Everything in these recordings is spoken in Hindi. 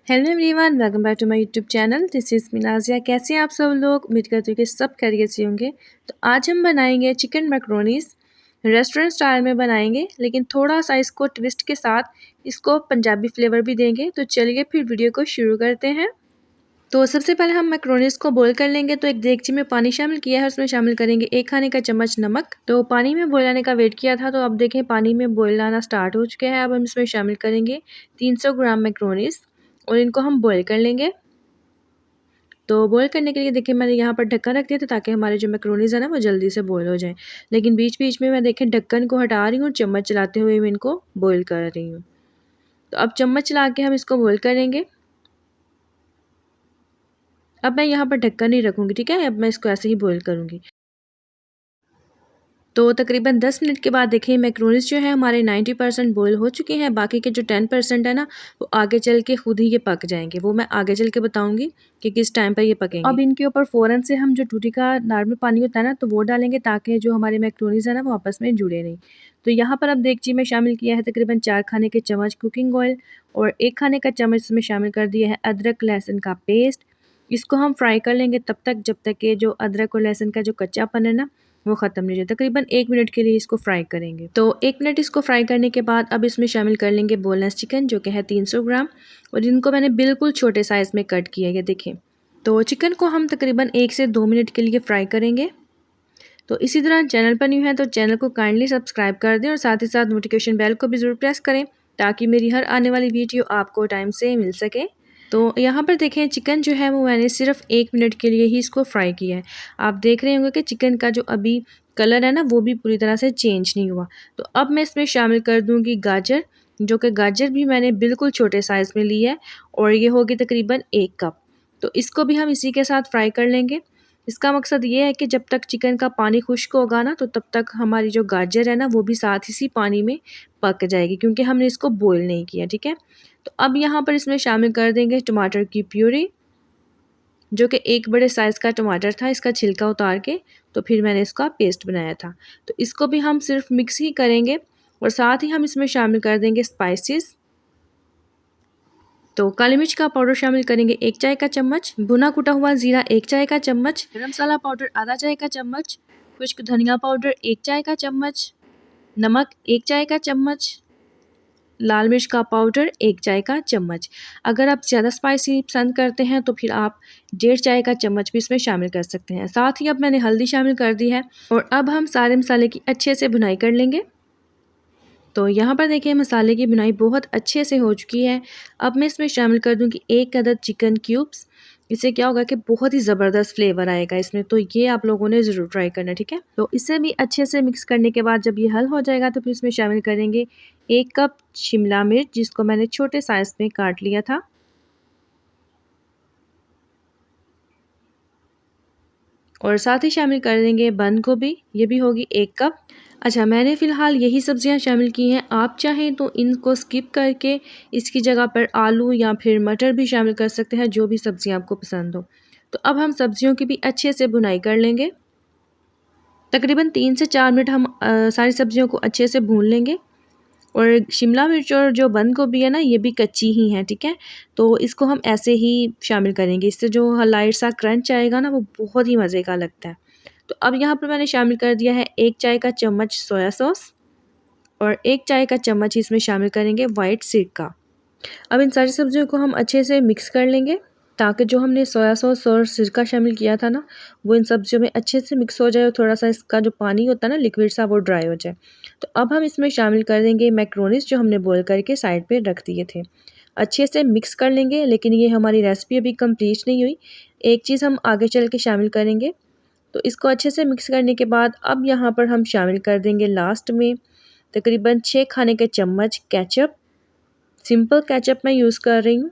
Hello everyone, welcome back to my YouTube channel. This is Minazia. कैसे हैं आप सब लोग? उम्मीद करती हूँ कि सब खैरियत से होंगे। तो आज हम बनाएंगे चिकन मैक्रोनीस। रेस्टोरेंट स्टाइल में बनाएंगे, लेकिन थोड़ा सा इसको ट्विस्ट के साथ इसको पंजाबी फ्लेवर भी देंगे। तो चलिए फिर वीडियो को शुरू करते हैं। तो सबसे पहले हम मैक्रोनीस को बॉईल कर लेंगे। तो एक देगची में पानी शामिल किया है, उसमें शामिल करेंगे 1 खाने का चम्मच नमक। तो पानी में बॉईल आने का वेट किया था, तो अब देखें पानी में बॉईल आना स्टार्ट हो चुके हैं। अब हम इसमें शामिल करेंगे 300 ग्राम मैक्रोनीस और इनको हम बॉईल कर लेंगे। तो बॉईल करने के लिए देखिए मैंने यहाँ पर ढक्कन रख दिया था, ताकि हमारे जो मैक्रोनीज है ना वो जल्दी से बॉईल हो जाए। लेकिन बीच बीच में मैं देखें ढक्कन को हटा रही हूँ और चम्मच चलाते हुए मैं इनको बॉईल कर रही हूँ। तो अब चम्मच चला के हम इसको बॉईल करेंगे। अब मैं यहाँ पर ढक्कन नहीं रखूँगी, ठीक है। अब मैं इसको ऐसे ही बॉईल करूँगी। तो तकरीबन 10 मिनट के बाद देखिए मैक्रोनीस जो है हमारे 90% बॉईल हो चुके हैं। बाकी के जो 10% है ना वो आगे चल के खुद ही ये पक जाएंगे। वो मैं आगे चल के बताऊंगी कि किस टाइम पर ये पकेंगे। अब इनके ऊपर फ़ौरन से हम जो टूटी का नॉर्मल पानी होता है ना तो वो डालेंगे, ताकि जो हमारे मैक्रोनीस है ना वो आपस में जुड़े नहीं। तो यहाँ पर अब देगची में शामिल किया है तकरीबन 4 खाने के चम्मच कुकिंग ऑयल और 1 खाने का चम्मच इसमें शामिल कर दिया है अदरक लहसुन का पेस्ट। इसको हम फ्राई कर लेंगे तब तक जब तक कि जो अदरक और लहसुन का जो कच्चापन है ना वो ख़त्म नहीं हो जाए। तकरीबन 1 मिनट के लिए इसको फ्राई करेंगे। तो 1 मिनट इसको फ्राई करने के बाद अब इसमें शामिल कर लेंगे बोनलेस चिकन, जो कि है 300 ग्राम, और इनको मैंने बिल्कुल छोटे साइज़ में कट किया है, देखें। तो चिकन को हम तकरीबन 1 से 2 मिनट के लिए फ्राई करेंगे। तो इसी तरह चैनल पर न्यू है तो चैनल को काइंडली सब्सक्राइब कर दें और साथ ही साथ नोटिफिकेशन बेल को भी ज़रूर प्रेस करें, ताकि मेरी हर आने वाली वीडियो आपको टाइम से मिल सके। तो यहाँ पर देखें चिकन जो है वो मैंने सिर्फ 1 मिनट के लिए ही इसको फ्राई किया है। आप देख रहे होंगे कि चिकन का जो अभी कलर है ना वो भी पूरी तरह से चेंज नहीं हुआ। तो अब मैं इसमें शामिल कर दूँगी गाजर, जो कि गाजर भी मैंने बिल्कुल छोटे साइज़ में ली है और ये होगी तकरीबन 1 कप। तो इसको भी हम इसी के साथ फ्राई कर लेंगे। इसका मकसद ये है कि जब तक चिकन का पानी खुश्क होगा ना तो तब तक हमारी जो गाजर है ना वो भी साथ इसी पानी में पक जाएगी, क्योंकि हमने इसको बॉईल नहीं किया, ठीक है। तो अब यहाँ पर इसमें शामिल कर देंगे टमाटर की प्यूरी, जो कि 1 बड़े साइज़ का टमाटर था, इसका छिलका उतार के तो फिर मैंने इसका पेस्ट बनाया था। तो इसको भी हम सिर्फ मिक्स ही करेंगे और साथ ही हम इसमें शामिल कर देंगे स्पाइसेस। तो काली मिर्च का पाउडर शामिल करेंगे 1 चाय का चम्मच, भुना कुटा हुआ जीरा 1 चाय का चम्मच, गरम मसाला पाउडर आधा चाय का चम्मच, खुश्क धनिया पाउडर 1 चाय का चम्मच, नमक 1 चाय का चम्मच, लाल मिर्च का पाउडर 1 चाय का चम्मच। अगर आप ज़्यादा स्पाइसी पसंद करते हैं तो फिर आप 1.5 चाय का चम्मच भी इसमें शामिल कर सकते हैं। साथ ही अब मैंने हल्दी शामिल कर दी है और अब हम सारे मसाले की अच्छे से भुनाई कर लेंगे। तो यहाँ पर देखिए मसाले की भुनाई बहुत अच्छे से हो चुकी है। अब मैं इसमें शामिल कर दूँगी 1 अदद चिकन क्यूब्स। इससे क्या होगा कि बहुत ही ज़बरदस्त फ्लेवर आएगा इसमें, तो ये आप लोगों ने ज़रूर ट्राई करना, ठीक है। तो इसे भी अच्छे से मिक्स करने के बाद जब ये हल हो जाएगा तो फिर इसमें शामिल करेंगे 1 कप शिमला मिर्च, जिसको मैंने छोटे साइज़ में काट लिया था, और साथ ही शामिल कर देंगे बंद गोभी, ये भी होगी 1 कप। अच्छा, मैंने फ़िलहाल यही सब्ज़ियाँ शामिल की हैं। आप चाहें तो इनको स्किप करके इसकी जगह पर आलू या फिर मटर भी शामिल कर सकते हैं, जो भी सब्ज़ियाँ आपको पसंद हो। तो अब हम सब्ज़ियों की भी अच्छे से भुनाई कर लेंगे। तकरीबन 3 से 4 मिनट हम सारी सब्ज़ियों को अच्छे से भून लेंगे। और शिमला मिर्च और जो बंद गोभी है ना ये भी कच्ची ही है, ठीक है। तो इसको हम ऐसे ही शामिल करेंगे, इससे जो लाइट सा क्रंच आएगा ना वो बहुत ही मज़े का लगता है। तो अब यहाँ पर मैंने शामिल कर दिया है 1 चाय का चम्मच सोया सॉस और 1 चाय का चम्मच इसमें शामिल करेंगे वाइट सिरका। अब इन सारी सब्जियों को हम अच्छे से मिक्स कर लेंगे, ताकि जो हमने सोया सॉस और सिरका शामिल किया था ना वो इन सब्जियों में अच्छे से मिक्स हो जाए और थोड़ा सा इसका जो पानी होता है ना लिक्विड सा वो ड्राई हो जाए। तो अब हम इसमें शामिल कर देंगे मैक्रोनीस, जो हमने बॉईल करके साइड पे रख दिए थे। अच्छे से मिक्स कर लेंगे, लेकिन ये हमारी रेसिपी अभी कंप्लीट नहीं हुई। एक चीज़ हम आगे चल के शामिल करेंगे। तो इसको अच्छे से मिक्स करने के बाद अब यहाँ पर हम शामिल कर देंगे लास्ट में तकरीबन 6 खाने के चम्मच केचप। सिंपल केचप मैं यूज़ कर रही हूँ।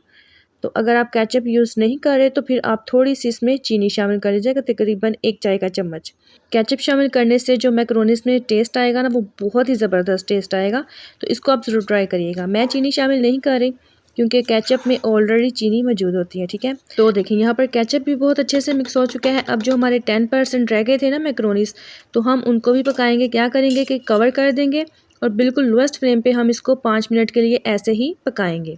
तो अगर आप केचप यूज़ नहीं कर रहे तो फिर आप थोड़ी सी इसमें चीनी शामिल कर लीजिएगा, तकरीबन 1 चाय का चम्मच। केचप शामिल करने से जो मैक्रोनीस में टेस्ट आएगा ना वो बहुत ही ज़बरदस्त टेस्ट आएगा, तो इसको आप ज़रूर ट्राई करिएगा। मैं चीनी शामिल नहीं कर रही क्योंकि केचप में ऑलरेडी चीनी मौजूद होती है, ठीक है। तो देखिए यहाँ पर केचप भी बहुत अच्छे से मिक्स हो चुके हैं। अब जो हमारे 10% रह गए थे ना मैक्रोनीस, तो हम उनको भी पकाएंगे। क्या करेंगे कि कवर कर देंगे और बिल्कुल लोएस्ट फ्लेम पे हम इसको 5 मिनट के लिए ऐसे ही पकाएंगे।